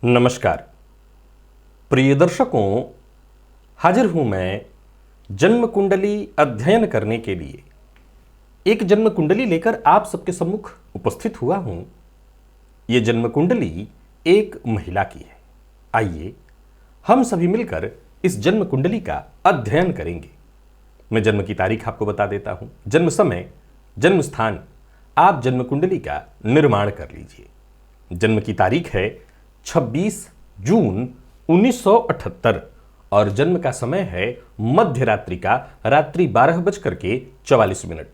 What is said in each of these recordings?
नमस्कार प्रिय दर्शकों, हाजिर हूं मैं जन्म कुंडली अध्ययन करने के लिए। एक जन्म कुंडली लेकर आप सबके सम्मुख उपस्थित हुआ हूं। यह जन्म कुंडली एक महिला की है। आइए हम सभी मिलकर इस जन्म कुंडली का अध्ययन करेंगे। मैं जन्म की तारीख आपको बता देता हूं, जन्म समय, जन्म स्थान, आप जन्म कुंडली का निर्माण कर लीजिए। जन्म की तारीख है 26 जून 1978 और जन्म का समय है मध्य रात्रि का रात्रि 12:44।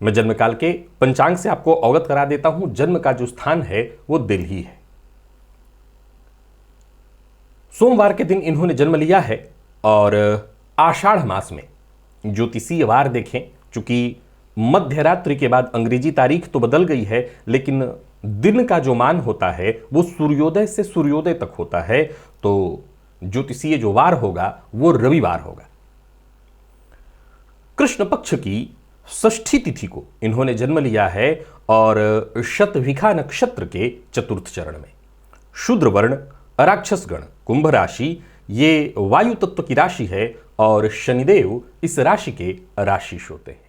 मैं जन्म काल के पंचांग से आपको अवगत करा देता हूं। जन्म का जो स्थान है वो दिल्ली है। सोमवार के दिन इन्होंने जन्म लिया है और आषाढ़ मास में ज्योतिषीय वार देखें, चूंकि मध्य रात्रि के बाद अंग्रेजी तारीख तो बदल गई है, लेकिन दिन का जो मान होता है वो सूर्योदय से सूर्योदय तक होता है, तो ज्योतिषीय जो वार होगा वो रविवार होगा। कृष्ण पक्ष की षष्ठी तिथि को इन्होंने जन्म लिया है और शतभिखा नक्षत्र के चतुर्थ चरण में। शूद्र वर्ण, राक्षस गण, कुंभ राशि, ये वायु तत्व की राशि है और शनिदेव इस राशि के राशिश होते हैं।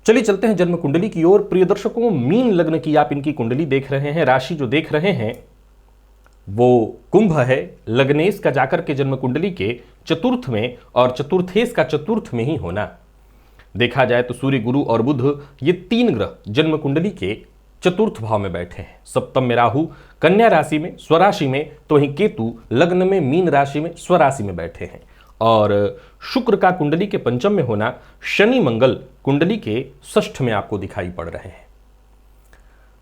चलिए चलते हैं जन्म कुंडली की ओर। प्रिय दर्शकों, मीन लग्न की आप इनकी कुंडली देख रहे हैं। राशि जो देख रहे हैं वो कुंभ है। लग्नेश का जाकर के जन्म कुंडली के चतुर्थ में और चतुर्थेश का चतुर्थ में ही होना। देखा जाए तो सूर्य, गुरु और बुध ये तीन ग्रह जन्म कुंडली के चतुर्थ भाव में बैठे हैं। सप्तम में राहु कन्या राशि में स्वराशि में, तो वहीं केतु लग्न में मीन राशि में स्वराशि में बैठे हैं। और शुक्र का कुंडली के पंचम में होना, शनि मंगल कुंडली के षष्ठ में आपको दिखाई पड़ रहे हैं।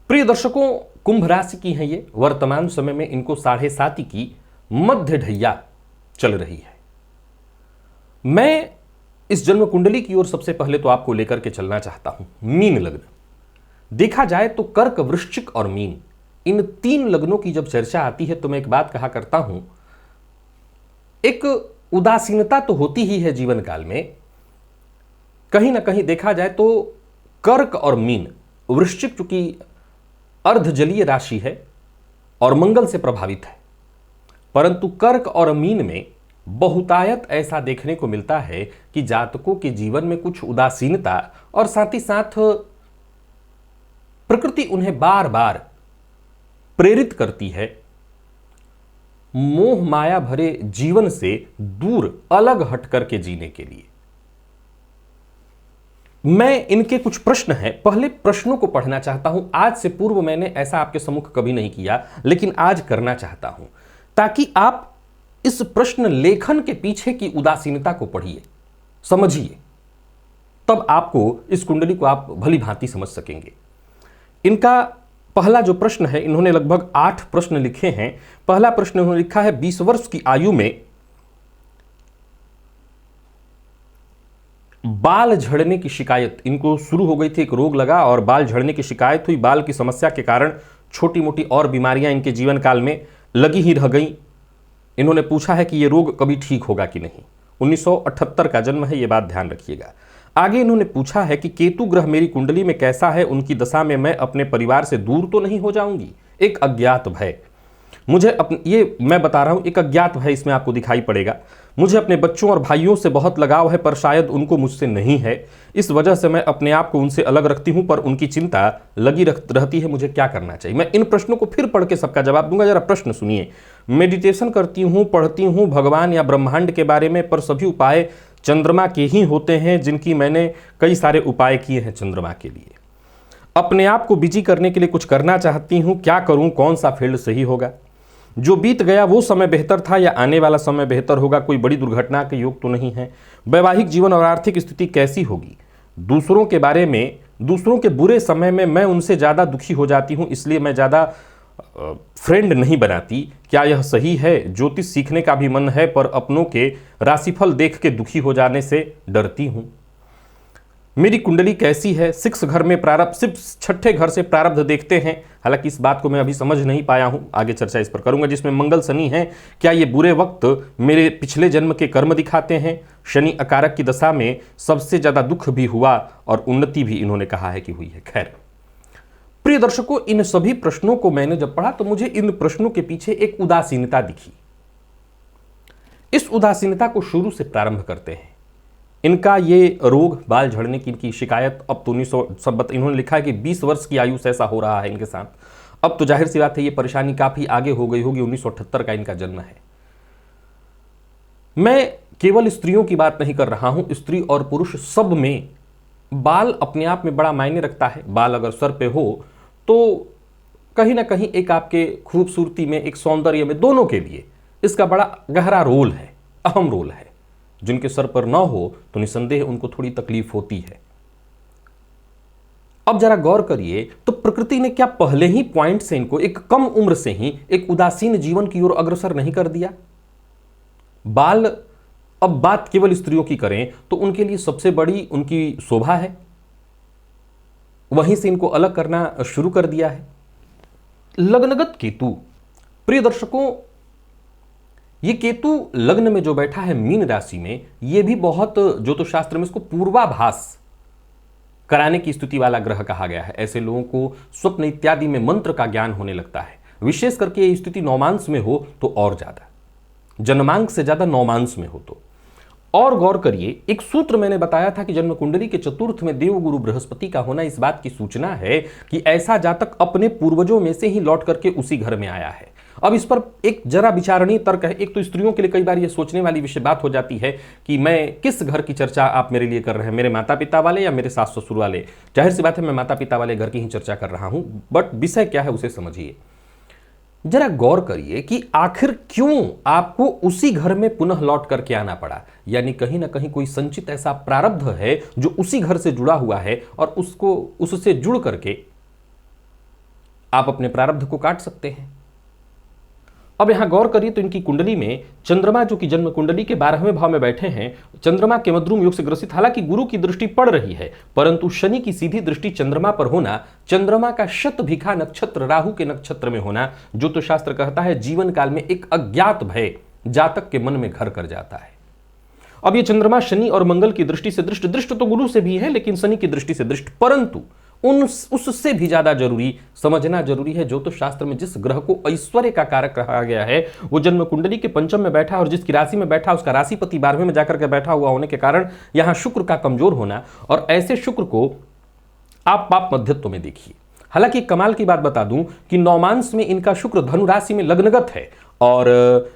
प्रिय दर्शकों, कुंभ राशि की हैं ये। वर्तमान समय में इनको 7.5 की मध्य ढैया चल रही है। मैं इस जन्म कुंडली की ओर सबसे पहले तो आपको लेकर के चलना चाहता हूं मीन लग्न। देखा जाए तो कर्क, वृश्चिक और मीन, इन तीन लग्नों की जब चर्चा आती है तो मैं एक बात कहा करता हूं, एक उदासीनता तो होती ही है जीवन काल में। कहीं ना कहीं देखा जाए तो कर्क और मीन, वृश्चिक चूंकि अर्धजलीय राशि है और मंगल से प्रभावित है, परंतु कर्क और मीन में बहुतायत ऐसा देखने को मिलता है कि जातकों के जीवन में कुछ उदासीनता और साथ ही साथ प्रकृति उन्हें बार बार प्रेरित करती है मोह माया भरे जीवन से दूर अलग हट करके जीने के लिए। मैं इनके कुछ प्रश्न हैं, पहले प्रश्नों को पढ़ना चाहता हूं। आज से पूर्व मैंने ऐसा आपके सम्मुख कभी नहीं किया, लेकिन आज करना चाहता हूं ताकि आप इस प्रश्न लेखन के पीछे की उदासीनता को पढ़िए, समझिए, तब आपको इस कुंडली को आप भली भांति समझ सकेंगे। इनका पहला जो प्रश्न है, इन्होंने लगभग 8 प्रश्न लिखे हैं। पहला प्रश्न उन्होंने लिखा है, 20 वर्ष की आयु में बाल झड़ने की शिकायत इनको शुरू हो गई थी। एक रोग लगा और बाल झड़ने की शिकायत हुई। बाल की समस्या के कारण छोटी मोटी और बीमारियां इनके जीवन काल में लगी ही रह गई। इन्होंने पूछा है कि यह रोग कभी ठीक होगा कि नहीं। 1978 का जन्म है, यह बात ध्यान रखिएगा। आगे इन्होंने पूछा है कि केतु ग्रह मेरी कुंडली में कैसा है, उनकी दशा में मैं अपने परिवार से दूर तो नहीं हो जाऊंगी। एक अज्ञात भय, मुझे ये मैं बता रहा हूं, एक अज्ञात भय इसमें आपको दिखाई पड़ेगा। मुझे अपने बच्चों और भाइयों से बहुत लगाव है, पर शायद उनको मुझसे नहीं है। इस वजह से मैं अपने आप को उनसे अलग रखती हूं, पर उनकी चिंता लगी रहती है। मुझे क्या करना चाहिए? मैं इन प्रश्नों को फिर पढ़ के सबका जवाब दूंगा, जरा प्रश्न सुनिए। मेडिटेशन करती हूं, पढ़ती हूं भगवान या ब्रह्मांड के बारे में, पर सभी उपाय चंद्रमा के ही होते हैं, जिनकी मैंने कई सारे उपाय किए हैं चंद्रमा के लिए। अपने आप को बिजी करने के लिए कुछ करना चाहती हूं, क्या करूं, कौन सा फील्ड सही होगा, जो बीत गया वो समय बेहतर था या आने वाला समय बेहतर होगा, कोई बड़ी दुर्घटना के योग तो नहीं है, वैवाहिक जीवन और आर्थिक स्थिति कैसी होगी, दूसरों के बारे में, दूसरों के बुरे समय में मैं उनसे ज़्यादा दुखी हो जाती हूं, इसलिए मैं ज़्यादा फ्रेंड नहीं बनाती, क्या यह सही है, ज्योतिष सीखने का भी मन है पर अपनों के राशिफल देख के दुखी हो जाने से डरती हूं, मेरी कुंडली कैसी है, 6 घर में प्रारब्ध, सिर्फ 6ठे घर से प्रारब्ध देखते हैं, हालांकि इस बात को मैं अभी समझ नहीं पाया हूं, आगे चर्चा इस पर करूंगा, जिसमें मंगल शनि है, क्या ये बुरे वक्त मेरे पिछले जन्म के कर्म दिखाते हैं, शनि अकारक की दशा में सबसे ज्यादा दुख भी हुआ और उन्नति भी इन्होंने कहा है कि हुई है। खैर प्रिय दर्शकों, इन सभी प्रश्नों को मैंने जब पढ़ा तो मुझे इन प्रश्नों के पीछे एक उदासीनता दिखी। इस उदासीनता को शुरू से प्रारंभ करते हैं। इनका ये रोग, बाल झड़ने की इनकी शिकायत अब तो 1900 इन्होंने लिखा है कि 20 वर्ष की आयु से ऐसा हो रहा है इनके साथ। अब तो जाहिर सी बात है ये परेशानी काफी आगे हो गई होगी, 1978 का इनका जन्म है। मैं केवल स्त्रियों की बात नहीं कर रहा हूं, स्त्री और पुरुष सब में बाल अपने आप में बड़ा मायने रखता है। बाल अगर सर पे हो तो कहीं ना कहीं एक आपके खूबसूरती में, एक सौंदर्य में, दोनों के लिए इसका बड़ा गहरा रोल है, अहम रोल है। जिनके सर पर ना हो तो निसंदेह उनको थोड़ी तकलीफ होती है। अब जरा गौर करिए तो प्रकृति ने क्या पहले ही पॉइंट से इनको एक कम उम्र से ही एक उदासीन जीवन की ओर अग्रसर नहीं कर दिया? बाल, अब बात केवल स्त्रियों की करें तो उनके लिए सबसे बड़ी उनकी शोभा है, वहीं से इनको अलग करना शुरू कर दिया है। लग्नगत केतु, प्रिय दर्शकों, ये केतु लग्न में जो बैठा है मीन राशि में, ये भी बहुत ज्योतिष शास्त्र में इसको पूर्वाभास कराने की स्थिति वाला ग्रह कहा गया है। ऐसे लोगों को स्वप्न इत्यादि में मंत्र का ज्ञान होने लगता है, विशेष करके ये स्थिति नौमांस में हो तो और ज्यादा, जन्मांक से ज्यादा नौमांस में हो तो। और गौर करिए, एक सूत्र मैंने बताया था कि जन्म कुंडली के चतुर्थ में देवगुरु बृहस्पति का होना इस बात की सूचना है कि ऐसा जातक अपने पूर्वजों में से ही लौट करके उसी घर में आया है। अब इस पर एक जरा विचारणीय तर्क है। एक तो स्त्रियों के लिए कई बार यह सोचने वाली विषय बात हो जाती है कि मैं किस घर की चर्चा आप मेरे लिए कर रहे हैं, मेरे माता पिता वाले या मेरे सास ससुर वाले। जाहिर सी बात है मैं माता पिता वाले घर की ही चर्चा कर रहा हूं, बट विषय क्या है उसे समझिए। जरा गौर करिए कि आखिर क्यों आपको उसी घर में पुनः लौट करके आना पड़ा, यानी कहीं ना कहीं कोई संचित ऐसा प्रारब्ध है जो उसी घर से जुड़ा हुआ है और उसको, उससे जुड़ करके आप अपने प्रारब्ध को काट सकते हैं। अब यहां गौर करिए तो इनकी कुंडली में चंद्रमा, जो कि जन्म कुंडली के 12वें भाव में बैठे हैं, चंद्रमा के मद्रुम योग से ग्रसित, हालांकि गुरु की दृष्टि पड़ रही है, परंतु शनि की सीधी दृष्टि चंद्रमा पर होना, चंद्रमा का शतभिखा नक्षत्र राहु के नक्षत्र में होना, जो तो शास्त्र कहता है जीवन काल में एक अज्ञात भय जातक के मन में घर कर जाता है। अब ये चंद्रमा शनि और मंगल की दृष्टि से दृष्ट, दृष्ट तो गुरु से भी है लेकिन शनि की दृष्टि से दृष्ट, परंतु उससे भी ज्यादा जरूरी समझना जरूरी है ज्योतिष शास्त्र में जिस ग्रह को ऐश्वर्य का कारक कहा गया है वो जन्म कुंडली के पंचम में बैठा, और जिसकी राशि में बैठा उसका राशिपति 12वें में जाकर के बैठा हुआ होने के कारण यहां शुक्र का कमजोर होना, और ऐसे शुक्र को आप पाप मध्यत्व में देखिए। हालांकि कमाल की बात बता दूं कि नौमांस में इनका शुक्र धनु राशि में लग्नगत है, और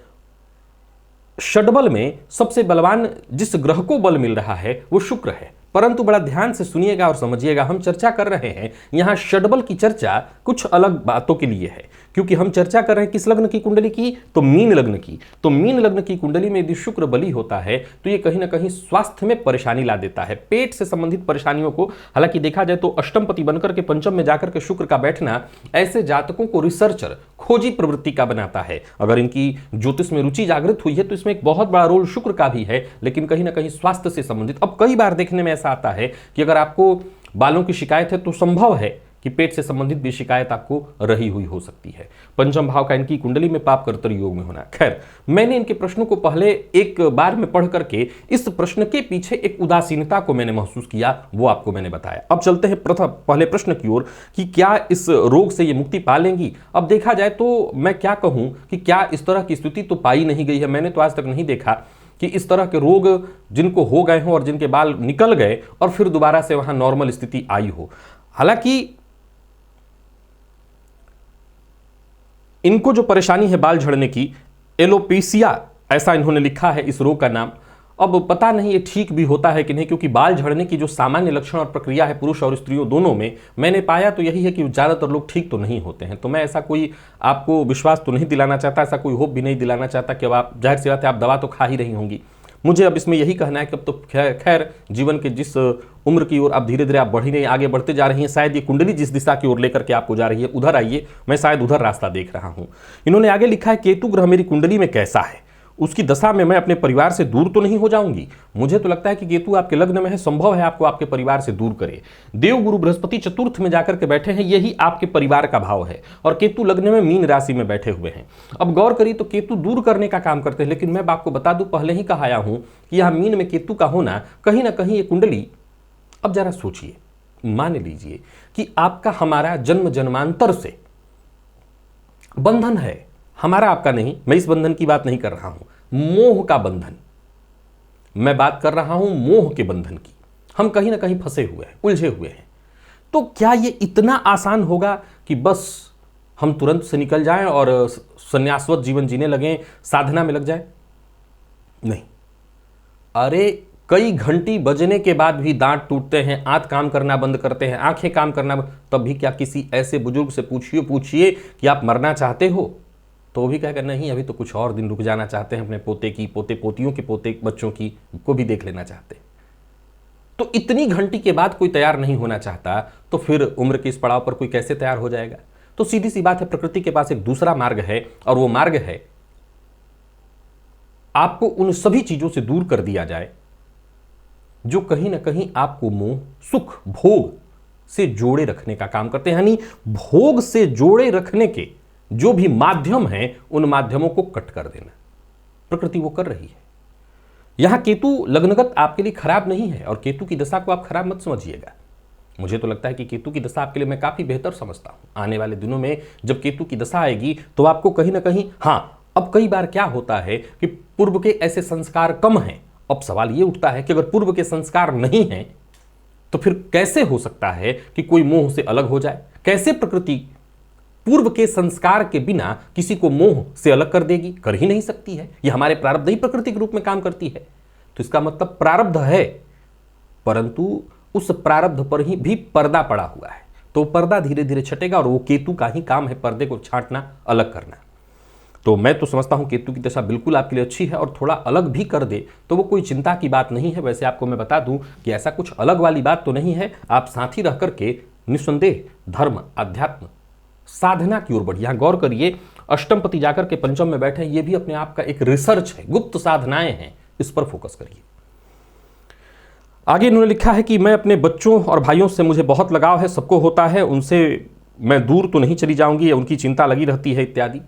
षडबल में सबसे बलवान जिस ग्रह को बल मिल रहा है वो शुक्र है। परंतु बड़ा ध्यान से सुनिएगा और समझिएगा, हम चर्चा कर रहे हैं यहां षडबल की चर्चा कुछ अलग बातों के लिए है, क्योंकि हम चर्चा कर रहे हैं किस लग्न की कुंडली की, तो मीन लग्न की। तो मीन लग्न की कुंडली में यदि शुक्र बली होता है तो ये कहीं ना कहीं स्वास्थ्य में परेशानी ला देता है, पेट से संबंधित परेशानियों को। हालांकि देखा जाए तो अष्टमपति बनकर के पंचम में जाकर के शुक्र का बैठना ऐसे जातकों को रिसर्चर, खोजी प्रवृत्ति का बनाता है। अगर इनकी ज्योतिष में रुचि जागृत हुई है तो इसमें एक बहुत बड़ा रोल शुक्र का भी है, लेकिन कहीं ना कहीं स्वास्थ्य से संबंधित। अब कई बार देखने में ऐसा आता है कि अगर आपको बालों की शिकायत है तो संभव है कि पेट से संबंधित भी शिकायत आपको रही हुई हो सकती है। पंचम भाव का इनकी कुंडली में पाप कर्तरी योग में होना। खैर, मैंने इनके प्रश्नों को पहले एक बार में पढ़ करके इस प्रश्न के पीछे एक उदासीनता को मैंने महसूस किया, वो आपको मैंने बताया। अब चलते हैं पहले प्रश्न की ओर कि क्या इस रोग से ये मुक्ति पा लेंगी। अब देखा जाए तो मैं क्या कहूं कि क्या इस तरह की स्थिति तो पाई नहीं गई है, मैंने तो आज तक नहीं देखा कि इस तरह के रोग जिनको हो गए हों और जिनके बाल निकल गए और फिर दोबारा से वहां नॉर्मल स्थिति आई हो। हालांकि इनको जो परेशानी है बाल झड़ने की, एलोपेसिया ऐसा इन्होंने लिखा है इस रोग का नाम, अब पता नहीं ये ठीक भी होता है कि नहीं, क्योंकि बाल झड़ने की जो सामान्य लक्षण और प्रक्रिया है पुरुष और स्त्रियों दोनों में, मैंने पाया तो यही है कि ज़्यादातर लोग ठीक तो नहीं होते हैं। तो मैं ऐसा कोई आपको विश्वास तो नहीं दिलाना चाहता, ऐसा कोई होप भी नहीं दिलाना चाहता कि अब आप, जाहिर सी बात है, आप दवा तो खा ही रही होंगी। मुझे अब इसमें यही कहना है कि अब तो खैर जीवन के जिस उम्र की ओर अब धीरे धीरे आप बढ़ी रही, आगे बढ़ते जा रही हैं, शायद ये कुंडली जिस दिशा की ओर लेकर के आपको जा रही है उधर आइए, मैं शायद उधर रास्ता देख रहा हूं। इन्होंने आगे लिखा है, केतु ग्रह मेरी कुंडली में कैसा है, उसकी दशा में मैं अपने परिवार से दूर तो नहीं हो जाऊंगी। मुझे तो लगता है कि केतु आपके लग्न में है, संभव है आपको आपके परिवार से दूर करे। देव गुरु बृहस्पति चतुर्थ में जाकर के बैठे हैं, यही आपके परिवार का भाव है, और केतु लग्न में मीन राशि में बैठे हुए हैं। अब गौर करिए तो केतु दूर करने का काम करते हैं, लेकिन मैं आपको बता दूं, पहले ही कहा आया हूं कि यहां मीन में केतु का होना कहीं ना कहीं ये कुंडली, अब जरा सोचिए, मान लीजिए कि आपका हमारा जन्म जन्मांतर से बंधन है, हमारा आपका नहीं, मैं इस बंधन की बात नहीं कर रहा हूं, मोह का बंधन, मैं बात कर रहा हूं मोह के बंधन की। हम कहीं ना कहीं फंसे हुए हैं, उलझे हुए हैं। तो क्या यह इतना आसान होगा कि बस हम तुरंत से निकल जाएं और संन्यासवत जीवन जीने लगें, साधना में लग जाएं? नहीं। अरे कई घंटी बजने के बाद भी दांत टूटते हैं, आंत काम करना बंद करते हैं, आंखें काम करना, तब भी क्या किसी ऐसे बुजुर्ग से पूछिए कि आप मरना चाहते हो, तो वो भी कहेगा नहीं, अभी तो कुछ और दिन रुक जाना चाहते हैं, अपने पोते की, पोते पोतियों के पोते बच्चों की को भी देख लेना चाहते। तो इतनी घंटी के बाद कोई तैयार नहीं होना चाहता, तो फिर उम्र के इस पड़ाव पर कोई कैसे तैयार हो जाएगा? तो सीधी सी बात है, प्रकृति के पास एक दूसरा मार्ग है, और वो मार्ग है आपको उन सभी चीजों से दूर कर दिया जाए जो कहीं ना कहीं आपको मोह, सुख, भोग से जोड़े रखने का काम करते हैं। यानी भोग से जोड़े रखने के जो भी माध्यम हैं, उन माध्यमों को कट कर देना, प्रकृति वो कर रही है। यहां केतु लग्नगत आपके लिए खराब नहीं है, और केतु की दशा को आप खराब मत समझिएगा। मुझे तो लगता है कि केतु की दशा आपके लिए मैं काफी बेहतर समझता हूं। आने वाले दिनों में जब केतु की दशा आएगी तो आपको कहीं ना कहीं, अब कई बार क्या होता है कि पूर्व के ऐसे संस्कार कम हैं। अब सवाल यह उठता है कि अगर पूर्व के संस्कार नहीं हैं तो फिर कैसे हो सकता है कि कोई मोह से अलग हो जाए? कैसे प्रकृति पूर्व के संस्कार के बिना किसी को मोह से अलग कर देगी? कर ही नहीं सकती है। यह हमारे प्रारब्ध ही प्रकृति के रूप में काम करती है। तो इसका मतलब प्रारब्ध है, परंतु उस प्रारब्ध पर ही भी पर्दा पड़ा हुआ है। तो पर्दा धीरे धीरे छटेगा, और वो केतु का ही काम है पर्दे को छांटना, अलग करना। तो मैं तो समझता हूं केतु की दशा बिल्कुल आपके लिए अच्छी है, और थोड़ा अलग भी कर दे तो वो कोई चिंता की बात नहीं है। वैसे आपको मैं बता दूं कि ऐसा कुछ अलग वाली बात तो नहीं है। आप साथ ही रह करके निस्संदेह धर्म, अध्यात्म, साधना की ओर बढ़िए। यहां गौर करिए, अष्टमपति जाकर के पंचम में बैठे, ये भी अपने आप का एक रिसर्च है, गुप्त साधनाएं हैं, इस पर फोकस करिए। आगे इन्होंने लिखा है कि मैं अपने बच्चों और भाइयों से मुझे बहुत लगाव है, सबको होता है, उनसे मैं दूर तो नहीं चली जाऊंगी, उनकी चिंता लगी रहती है इत्यादि।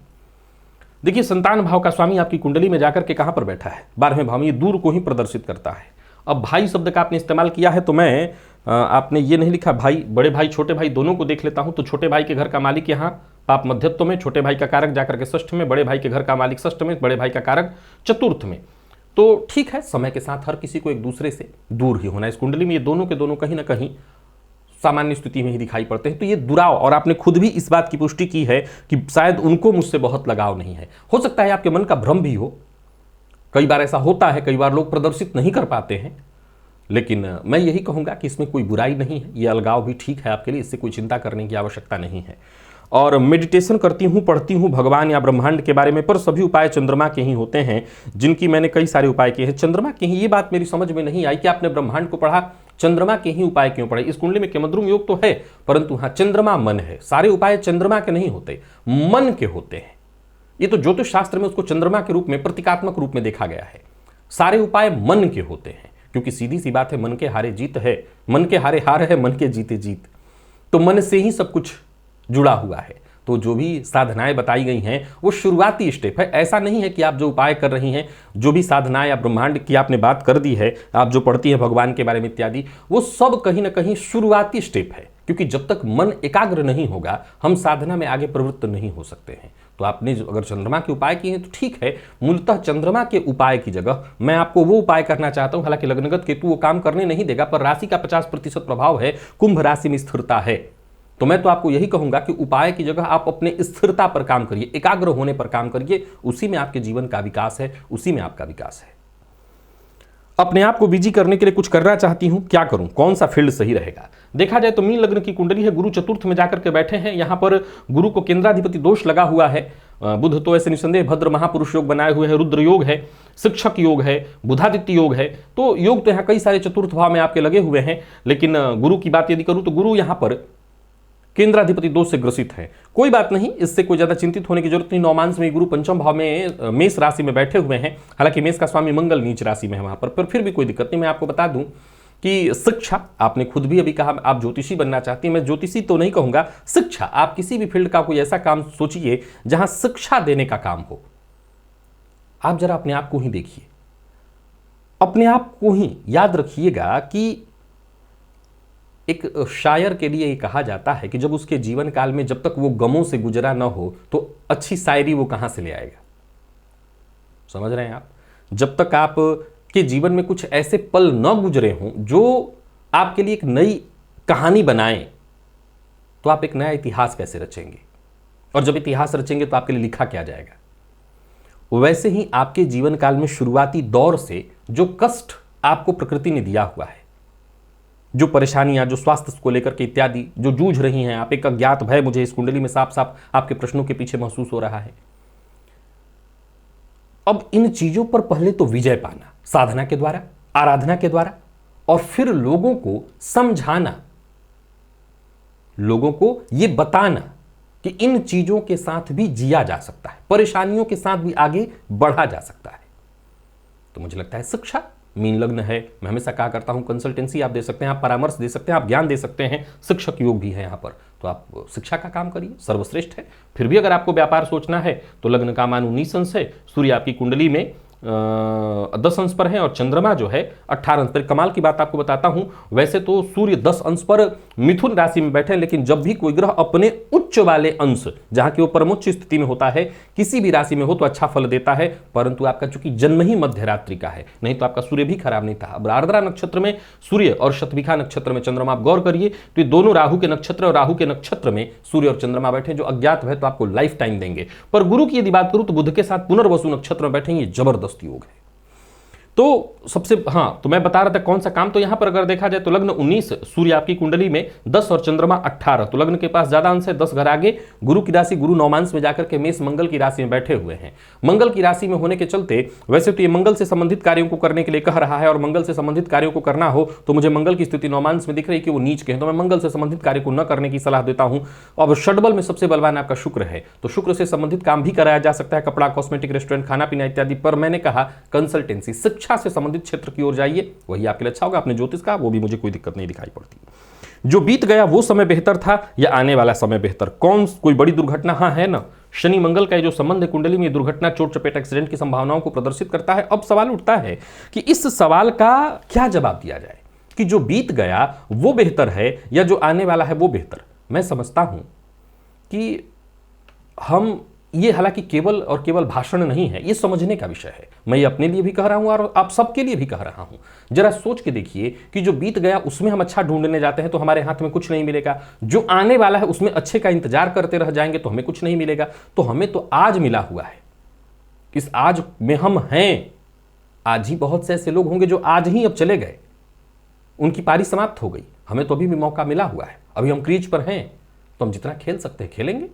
देखिए, संतान भाव का स्वामी आपकी कुंडली में जाकर के कहां पर बैठा है? 12वें भाव में। ये दूर को ही प्रदर्शित करता है। अब भाई शब्द का आपने इस्तेमाल किया है, तो मैं आपने ये नहीं लिखा भाई, बड़े भाई छोटे भाई दोनों को देख लेता हूं। तो छोटे भाई के घर का मालिक यहाँ पाप मध्यत्व में, छोटे भाई का कारक जाकर के षष्ठ में, बड़े भाई के घर का मालिक षष्ठ में, बड़े भाई का कारक चतुर्थ में। तो ठीक है, समय के साथ हर किसी को एक दूसरे से दूर ही होना। इस कुंडली में ये दोनों के दोनों कहीं ना कहीं सामान्य स्थिति में ही दिखाई पड़ते हैं। तो ये दुराव, और आपने खुद भी इस बात की पुष्टि की है कि शायद उनको मुझसे बहुत लगाव नहीं है। हो सकता है आपके मन का भ्रम भी हो, कई बार ऐसा होता है, कई बार लोग प्रदर्शित नहीं कर पाते हैं। लेकिन मैं यही कहूंगा कि इसमें कोई बुराई नहीं है, ये अलगाव भी ठीक है आपके लिए, इससे कोई चिंता करने की आवश्यकता नहीं है। और मेडिटेशन करती हूँ, पढ़ती हूँ भगवान या ब्रह्मांड के बारे में, पर सभी उपाय चंद्रमा के ही होते हैं, जिनकी मैंने कई सारे उपाय किए हैं। चंद्रमा के ही, ये बात मेरी समझ में नहीं आई कि आपने ब्रह्मांड को पढ़ा, चंद्रमा के ही उपाय क्यों पढ़े? इस कुंडली में केमद्रुम योग तो है, परंतु हाँ, चंद्रमा मन है। सारे उपाय चंद्रमा के नहीं होते, मन के होते हैं। ये तो ज्योतिष शास्त्र में उसको चंद्रमा के रूप में, प्रतीकात्मक रूप में देखा गया है। सारे उपाय मन के होते हैं, क्योंकि सीधी सी बात है, मन के हारे जीत है, मन के हारे हार है, मन के जीते जीत। तो मन से ही सब कुछ जुड़ा हुआ है। तो जो भी साधनाएं बताई गई हैं वो शुरुआती स्टेप है। ऐसा नहीं है कि आप जो उपाय कर रही हैं, जो भी साधनाएं या ब्रह्मांड की आपने बात कर दी है, आप जो पढ़ती हैं भगवान के बारे में इत्यादि, वो सब कहीं ना कहीं शुरुआती स्टेप है। क्योंकि जब तक मन एकाग्र नहीं होगा, हम साधना में आगे प्रवृत्त नहीं हो सकते हैं। तो आपने अगर चंद्रमा के उपाय किए हैं तो ठीक है। मूलतः चंद्रमा के उपाय की जगह मैं आपको वो उपाय करना चाहता हूं। हालांकि लग्नगत केतु वो काम करने नहीं देगा, पर राशि का 50% प्रभाव है, कुंभ राशि में स्थिरता है। तो मैं तो आपको यही कहूंगा कि उपाय की जगह आप अपने स्थिरता पर काम करिए, एकाग्र होने पर काम करिए। उसी में आपके जीवन का विकास है, उसी में आपका विकास है। अपने आप को बिजी करने के लिए कुछ करना चाहती हूं, क्या करूं, कौन सा फील्ड सही रहेगा। देखा जाए तो मीन लग्न की कुंडली है, गुरु चतुर्थ में जाकर के बैठे हैं, यहां पर गुरु को केंद्राधिपति दोष लगा हुआ है। बुध तो ऐसे निसंदेह भद्र महापुरुष योग बनाए हुए हैं, रुद्र योग है, शिक्षक योग है, बुधादित्य योग है, तो योग तो यहाँ कई सारे चतुर्थ भाव में आपके लगे हुए हैं। लेकिन गुरु की बात यदि करूं तो गुरु यहां पर केंद्राधिपति दोष से ग्रसित है। कोई बात नहीं, इससे कोई ज्यादा चिंतित होने की जरूरत नहीं। नौमांस में गुरु पंचम भाव में मेष राशि में बैठे हुए हैं, हालांकि मेष का स्वामी मंगल नीच राशि में है वहां पर फिर भी कोई दिक्कत नहीं। मैं आपको बता दूं कि शिक्षा, आपने खुद भी अभी कहा आप ज्योतिषी बनना चाहती हैं, मैं ज्योतिषी तो नहीं कहूंगा, शिक्षा, आप किसी भी फील्ड का कोई ऐसा काम सोचिए जहां शिक्षा देने का काम हो। आप जरा अपने आप को ही देखिए, अपने आप को ही याद रखिएगा कि एक शायर के लिए ये कहा जाता है कि जब उसके जीवन काल में जब तक वो गमों से गुजरा ना हो तो अच्छी शायरी वो कहां से ले आएगा। समझ रहे हैं आप? जब तक आप के जीवन में कुछ ऐसे पल न गुजरे हों जो आपके लिए एक नई कहानी बनाएं, तो आप एक नया इतिहास कैसे रचेंगे? और जब इतिहास रचेंगे तो आपके लिए लिखा क्या जाएगा? वैसे ही आपके जीवन काल में शुरुआती दौर से जो कष्ट आपको प्रकृति ने दिया हुआ है, जो परेशानियां, जो स्वास्थ्य को लेकर के इत्यादि जो जूझ रही हैं, आप एक अज्ञात भय मुझे इस कुंडली में साफ साफ आपके प्रश्नों के पीछे महसूस हो रहा है। अब इन चीजों पर पहले तो विजय पाना, साधना के द्वारा, आराधना के द्वारा, और फिर लोगों को समझाना, लोगों को यह बताना कि इन चीजों के साथ भी जिया जा सकता है, परेशानियों के साथ भी आगे बढ़ा जा सकता है। तो मुझे लगता है शिक्षा, मीन लग्न है, मैं हमेशा कहा करता हूं कंसल्टेंसी आप दे सकते हैं, आप परामर्श दे सकते हैं, आप ज्ञान दे सकते हैं, शिक्षक योग भी है यहां पर, तो आप शिक्षा का काम करिए, सर्वश्रेष्ठ है। फिर भी अगर आपको व्यापार सोचना है तो लग्न का मान 19 अंश है, सूर्य आपकी कुंडली में 10 अंश पर है और चंद्रमा जो है 18 अंश पर। कमाल की बात आपको बताता हूं, वैसे तो सूर्य 10 अंश पर मिथुन राशि में बैठे हैं, लेकिन जब भी कोई ग्रह अपने उच्च वाले अंश, जहां की वो परमोच्च स्थिति में होता है, किसी भी राशि में हो तो अच्छा फल देता है। परंतु आपका चूंकि जन्म ही मध्य रात्रि का है, नहीं तो आपका सूर्य भी खराब नहीं था। अब आर्द्रा नक्षत्र में सूर्य और शतभिखा नक्षत्र में चंद्रमा, आप गौर करिए तो ये दोनों राहु के नक्षत्र, और राहु के नक्षत्र में सूर्य और चंद्रमा बैठे, जो अज्ञात है तो आपको लाइफ टाइम देंगे। पर गुरु की यदि बात करूं तो बुध के साथ पुनर्वसु नक्षत्र में बैठे, ये जबरदस्त योग है। तो सबसे तो मैं बता रहा था कौन सा काम, तो यहां पर अगर देखा जाए तो लग्न 19, सूर्य आपकी कुंडली में 10 और चंद्रमा 18, तो लग्न के पास ज्यादा अंश है, 10 घर आगे। गुरु की राशि, गुरु नौमांस में जाकर के मेष मंगल की राशि में बैठे हुए हैं। मंगल की राशि में होने के चलते वैसे तो ये मंगल से संबंधित कार्यों को करने के लिए कह रहा है, और मंगल से संबंधित कार्यों को करना हो तो मुझे मंगल की स्थिति नौमांस में दिख रही है कि वो नीच के हैं, तो मैं मंगल से संबंधित कार्य को न करने की सलाह देता हूं। अब षडबल में सबसे बलवान आपका शुक्र है, तो शुक्र से संबंधित काम भी कराया जा सकता है, कपड़ा, कॉस्मेटिक, रेस्टोरेंट, खाना पीना इत्यादि। पर मैंने कहा कंसल्टेंसी, शिक्षा से संबंधित क्षेत्र की ओर जाइए, वही आपके लिए अच्छा होगा। आपने ज्योतिष का, वो भी मुझे कोई दिक्कत नहीं दिखाई पड़ती। जो बीत गया वो समय बेहतर था या आने वाला समय बेहतर? कौन कोई बड़ी दुर्घटना? हाँ है ना, शनि मंगल का जो संबंध है कुंडली में, दुर्घटना, चोट चपेट, एक्सीडेंट की संभावनाओं को प्रदर्शित करता है। अब सवाल उठता है कि इस सवाल का क्या जवाब दिया जाए कि जो बीत गया वो बेहतर है या जो आने वाला है वो बेहतर? मैं समझता हूं कि हम ये हालांकि केवल और केवल भाषण नहीं है, ये समझने का विषय है। मैं ये अपने लिए भी कह रहा हूं और आप सबके लिए भी कह रहा हूं। जरा सोच के देखिए कि जो बीत गया उसमें हम अच्छा ढूंढने जाते हैं तो हमारे हाथ में कुछ नहीं मिलेगा, जो आने वाला है उसमें अच्छे का इंतजार करते रह जाएंगे तो हमें कुछ नहीं मिलेगा। तो हमें तो आज मिला हुआ है, इस आज में हम हैं। आज ही बहुत से ऐसे लोग होंगे जो आज ही अब चले गए, उनकी पारी समाप्त हो गई। हमें तो अभी भी मौका मिला हुआ है, अभी हम क्रीज पर हैं, तो हम जितना खेल सकते हैं खेलेंगे,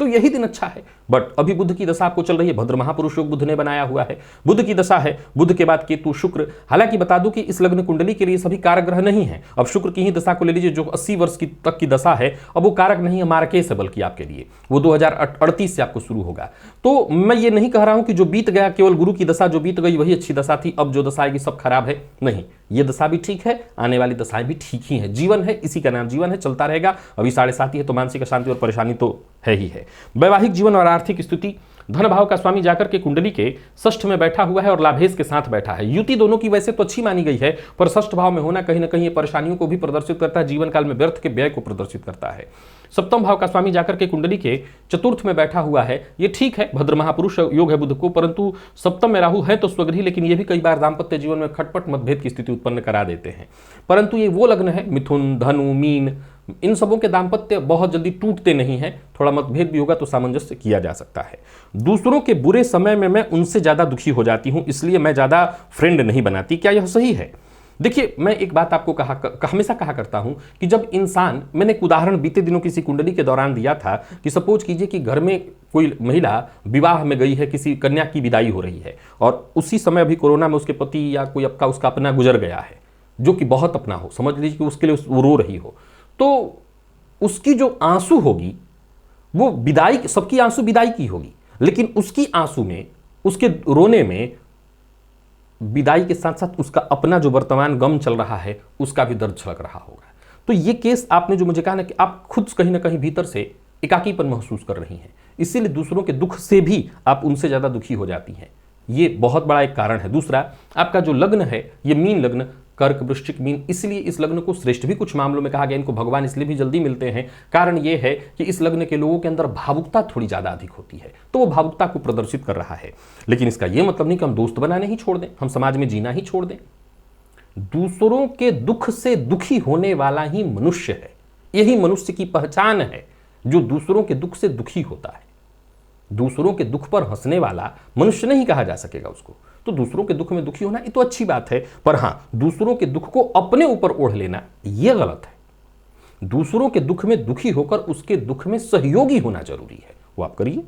तो यही दिन अच्छा है। बट अभी बुध की दशा आपको चल रही है, भद्र महापुरुष योग बुध ने बनाया हुआ है, बुध की दशा है, बुध के बाद केतु, शुक्र। हालांकि बता दूं कि इस लग्न कुंडली के लिए सभी कारक ग्रह नहीं है। अब शुक्र की ही दशा को ले लीजिए, जो 80 वर्ष की तक की दशा है, अब वो कारक नहीं है, मार्केस है बल्कि आपके लिए, वो 2038 से आपको शुरू होगा। तो मैं ये नहीं कह रहा हूं कि जो बीत गया, केवल गुरु की दशा जो बीत गई वही अच्छी दशा थी, अब जो दशा आएगी सब खराब है, नहीं। ये दशा भी ठीक है, आने वाली दशाएं भी ठीक ही है। जीवन है, इसी का नाम जीवन है, चलता रहेगा। अभी 7.5 ही है, तो मानसिक अशांति और परेशानी तो है ही है। वैवाहिक जीवन और आर्थिक स्थिति, धन भाव का स्वामी जाकर के कुंडली के षष्ठ में बैठा हुआ है और लाभेश के साथ बैठा है। युति दोनों की वैसे तो अच्छी मानी गई है, पर षष्ठ भाव में होना कहीं ना कहीं परेशानियों को भी प्रदर्शित करता है, जीवन काल में व्यर्थ के व्यय को प्रदर्शित करता है। सप्तम भाव का स्वामी जाकर के कुंडली के चतुर्थ में बैठा हुआ है, ये ठीक है, भद्र महापुरुष योग है बुध को, परंतु सप्तम में राहु है तो स्वगृही, लेकिन ये भी कई बार दाम्पत्य जीवन में खटपट मतभेद की स्थिति उत्पन्न करा देते हैं। परंतु ये वो लग्न है, मिथुन, धनु, मीन, इन सबों के दाम्पत्य बहुत जल्दी टूटते नहीं हैं, थोड़ा मतभेद भी होगा तो सामंजस्य किया जा सकता है। दूसरों के बुरे समय में मैं उनसे ज़्यादा दुखी हो जाती हूं, इसलिए मैं ज़्यादा फ्रेंड नहीं बनाती। क्या यह सही है? देखिए, मैं एक बात आपको हमेशा कहा करता हूं कि जब इंसान, मैंने एक उदाहरण बीते दिनों किसी कुंडली के दौरान दिया था कि सपोज कीजिए कि घर में कोई महिला विवाह में गई है, किसी कन्या की विदाई हो रही है और उसी समय अभी कोरोना में उसके पति या कोई उसका अपना गुजर गया है, जो कि बहुत अपना हो, समझ लीजिए कि उसके लिए वो रो रही हो, तो उसकी जो आंसू होगी वो विदाई, सबकी आंसू विदाई की होगी, लेकिन उसकी आंसू में, उसके रोने में विदाई के साथ साथ उसका अपना जो वर्तमान गम चल रहा है उसका भी दर्द छलक रहा होगा। तो ये केस आपने जो मुझे कहा ना कि आप खुद कहीं ना कहीं भीतर से एकाकीपन महसूस कर रही हैं, इसीलिए दूसरों के दुख से भी आप उनसे ज्यादा दुखी हो जाती हैं। ये बहुत बड़ा एक कारण है। दूसरा, आपका जो लग्न है ये मीन लग्न, कर्क वृश्चिक मीन, इसलिए इस लग्न को श्रेष्ठ भी कुछ मामलों में कहा गया, इनको भगवान इसलिए भी जल्दी मिलते हैं। कारण यह है कि इस लग्न के लोगों के अंदर भावुकता थोड़ी ज्यादा अधिक होती है, तो वो भावुकता को प्रदर्शित कर रहा है। लेकिन इसका यह मतलब नहीं कि हम दोस्त बनाने ही छोड़ दें, हम समाज में जीना ही छोड़ दें। दूसरों के दुख से दुखी होने वाला ही मनुष्य है। यही मनुष्य की पहचान है, जो दूसरों के दुख से दुखी होता है। दूसरों के दुख पर हंसने वाला मनुष्य नहीं कहा जा सकेगा उसको। तो दूसरों के दुख में दुखी होना ये तो अच्छी बात है, पर हां, दूसरों के दुख को अपने ऊपर ओढ़ लेना यह गलत है। दूसरों के दुख में दुखी होकर उसके दुख में सहयोगी होना जरूरी है, वो आप करिए।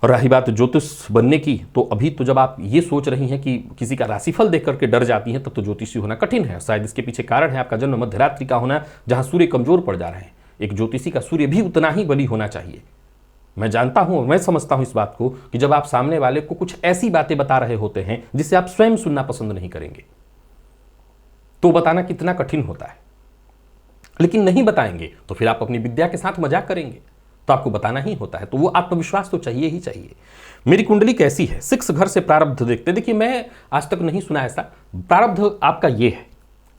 और रही बात ज्योतिष बनने की, तो अभी तो जब आप ये सोच रही हैं कि किसी का राशिफल देख करके डर जाती हैं, तब तो ज्योतिषी होना कठिन है। शायद इसके पीछे कारण है आपका जन्म मध्यरात्रि का होना, जहां सूर्य कमजोर पड़ जा रहे हैं। एक ज्योतिषी का सूर्य भी उतना ही बली होना चाहिए। मैं जानता हूं और मैं समझता हूं इस बात को कि जब आप सामने वाले को कुछ ऐसी बातें बता रहे होते हैं जिसे आप स्वयं सुनना पसंद नहीं करेंगे, तो बताना कितना कठिन होता है। लेकिन नहीं बताएंगे तो फिर आप अपनी विद्या के साथ मजाक करेंगे, तो आपको बताना ही होता है। तो वो आत्मविश्वास तो चाहिए ही चाहिए। मेरी कुंडली कैसी है? 6 घर से प्रारब्ध देखते। देखिए, मैं आज तक नहीं सुना ऐसा। प्रारब्ध आपका ये है,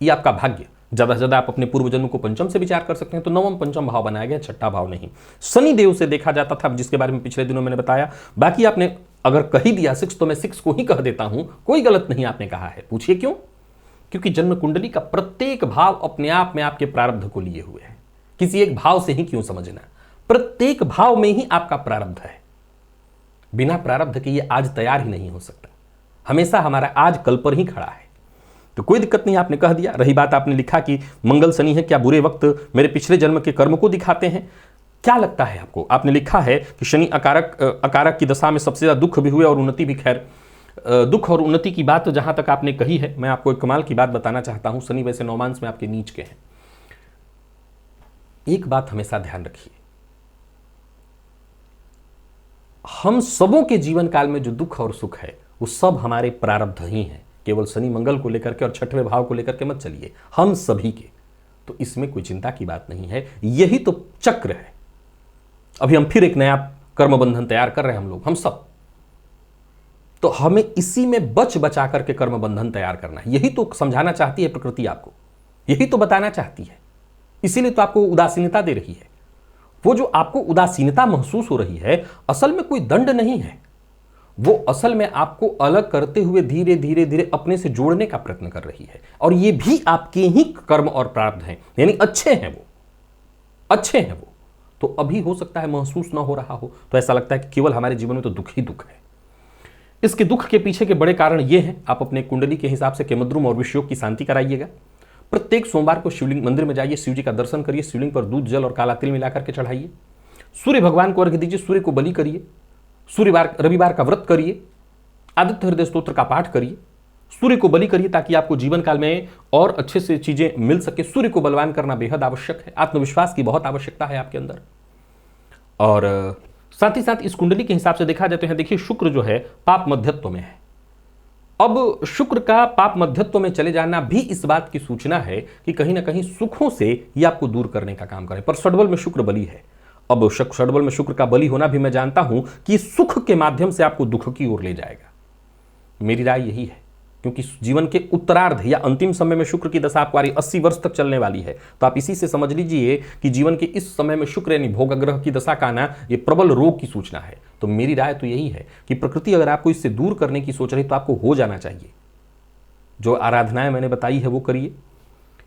ये आपका भाग्य। ज्यादा से ज्यादा आप अपने पूर्व जन्म को पंचम से विचार कर सकते हैं, तो नवम पंचम भाव बनाया गया, छठा भाव नहीं। शनि देव से देखा जाता था, जिसके बारे में पिछले दिनों मैंने बताया। बाकी आपने अगर कही दिया 6, तो मैं 6 को ही कह देता हूं, कोई गलत नहीं आपने कहा है। पूछिए क्यों? क्योंकि जन्म कुंडली का प्रत्येक भाव अपने आप में आपके प्रारब्ध को लिए हुए है। किसी एक भाव से ही क्यों समझना, प्रत्येक भाव में ही आपका प्रारब्ध है। बिना प्रारब्ध के ये आज तैयार ही नहीं हो सकता। हमेशा हमारा आज कल पर ही खड़ा है। तो कोई दिक्कत नहीं, आपने कह दिया। रही बात, आपने लिखा कि मंगल शनि है, क्या बुरे वक्त मेरे पिछले जन्म के कर्म को दिखाते हैं? क्या लगता है आपको? आपने लिखा है कि शनि अकारक की दशा में सबसे ज्यादा दुख भी हुए और उन्नति भी। खैर, दुख और उन्नति की बात जहां तक आपने कही है, मैं आपको एक कमाल की बात बताना चाहता हूं। शनि वैसे नौमांस में आपके नीच के हैं। एक बात हमेशा ध्यान रखिए, हम सबों के जीवन काल में जो दुख और सुख है वो सब हमारे प्रारब्ध ही हैं। केवल शनि मंगल को लेकर के और छठवें भाव को लेकर के मत चलिए, हम सभी के। तो इसमें कोई चिंता की बात नहीं है, यही तो चक्र है। अभी हम फिर एक नया कर्म बंधन तैयार कर रहे हैं, हम सब। तो हमें इसी में बच बचा करके कर्म बंधन तैयार करना है। यही तो समझाना चाहती है प्रकृति आपको, यही तो बताना चाहती है। इसीलिए तो आपको उदासीनता दे रही है। वो जो आपको उदासीनता महसूस हो रही है, असल में कोई दंड नहीं है। वो असल में आपको अलग करते हुए धीरे धीरे धीरे अपने से जोड़ने का प्रयत्न कर रही है। और ये भी आपके ही कर्म और प्रारब्ध हैं, यानी अच्छे हैं वो, अच्छे हैं वो। तो अभी हो सकता है महसूस ना हो रहा हो, तो ऐसा लगता है कि केवल हमारे जीवन में तो दुख ही दुख है। इसके दुख के पीछे के बड़े कारण ये हैं। आप अपने कुंडली के हिसाब से केमद्रुम और विषयोग की शांति कराइएगा। प्रत्येक सोमवार को शिवलिंग मंदिर में जाइए, शिव जी का दर्शन करिए, शिवलिंग पर दूध जल और काला तिल मिलाकर के चढ़ाइए। सूर्य भगवान को अर्घ्य दीजिए, सूर्य को बलि करिए। रविवार का व्रत करिए, आदित्य हृदय स्तोत्र का पाठ करिए, सूर्य को बलि करिए, ताकि आपको जीवन काल में और अच्छे से चीजें मिल सके। सूर्य को बलवान करना बेहद आवश्यक है। आत्मविश्वास की बहुत आवश्यकता है आपके अंदर। और साथ ही साथ इस कुंडली के हिसाब से देखा जाते हैं, देखिए शुक्र जो है पाप मध्यत्व में है। अब शुक्र का पाप मध्यत्व में चले जाना भी इस बात की सूचना है कि कहीं ना कहीं सुखों से ये आपको दूर करने का काम करे। पर षड्बल में शुक्र बली है। अब षड्बल में शुक्र का बली होना भी मैं जानता हूं कि सुख के माध्यम से आपको दुख की ओर ले जाएगा। मेरी राय यही है, क्योंकि जीवन के उत्तरार्ध या अंतिम समय में शुक्र की दशा आपको 80 वर्ष तक चलने वाली है। तो आप इसी से समझ लीजिए कि जीवन के इस समय में शुक्र यानी भोग ग्रह की दशा का आना ये प्रबल रोग की सूचना है। तो मेरी राय तो यही है कि प्रकृति अगर आपको इससे दूर करने की सोच रही तो आपको हो जाना चाहिए। जो आराधनाएं मैंने बताई है वो करिए।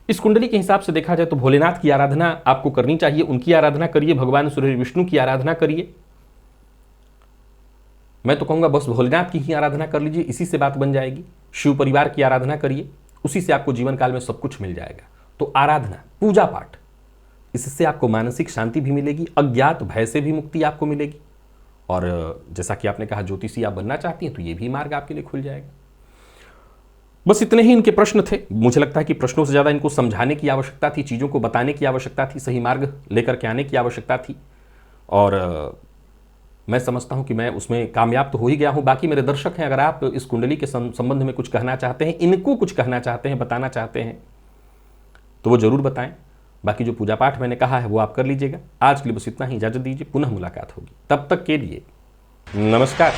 इस कुंडली के हिसाब से देखा जाए तो भोलेनाथ की आराधना आपको करनी चाहिए, उनकी आराधना करिए, भगवान सूर्य विष्णु की आराधना करिए। मैं तो कहूंगा बस भोलेनाथ की ही आराधना कर लीजिए, इसी से बात बन जाएगी। शिव परिवार की आराधना करिए, उसी से आपको जीवन काल में सब कुछ मिल जाएगा। तो आराधना, पूजा पाठ, इससे आपको मानसिक शांति भी मिलेगी, अज्ञात भय से भी मुक्ति आपको मिलेगी। और जैसा कि आपने कहा ज्योतिषी आप बनना चाहती हैं तो ये भी मार्ग आपके लिए खुल जाएगा। बस इतने ही इनके प्रश्न थे। मुझे लगता है कि प्रश्नों से ज़्यादा इनको समझाने की आवश्यकता थी, चीज़ों को बताने की आवश्यकता थी, सही मार्ग लेकर के आने की आवश्यकता थी। और मैं समझता हूं कि मैं उसमें कामयाब तो हो ही गया हूं। बाकी मेरे दर्शक हैं, अगर आप इस कुंडली के संबंध में कुछ कहना चाहते हैं, इनको कुछ कहना चाहते हैं, बताना चाहते हैं, तो वो जरूर बताएं। बाकी जो पूजा पाठ मैंने कहा है वो आप कर लीजिएगा। आज के लिए बस इतना ही, इजाजत दीजिए, पुनः मुलाकात होगी। तब तक के लिए नमस्कार।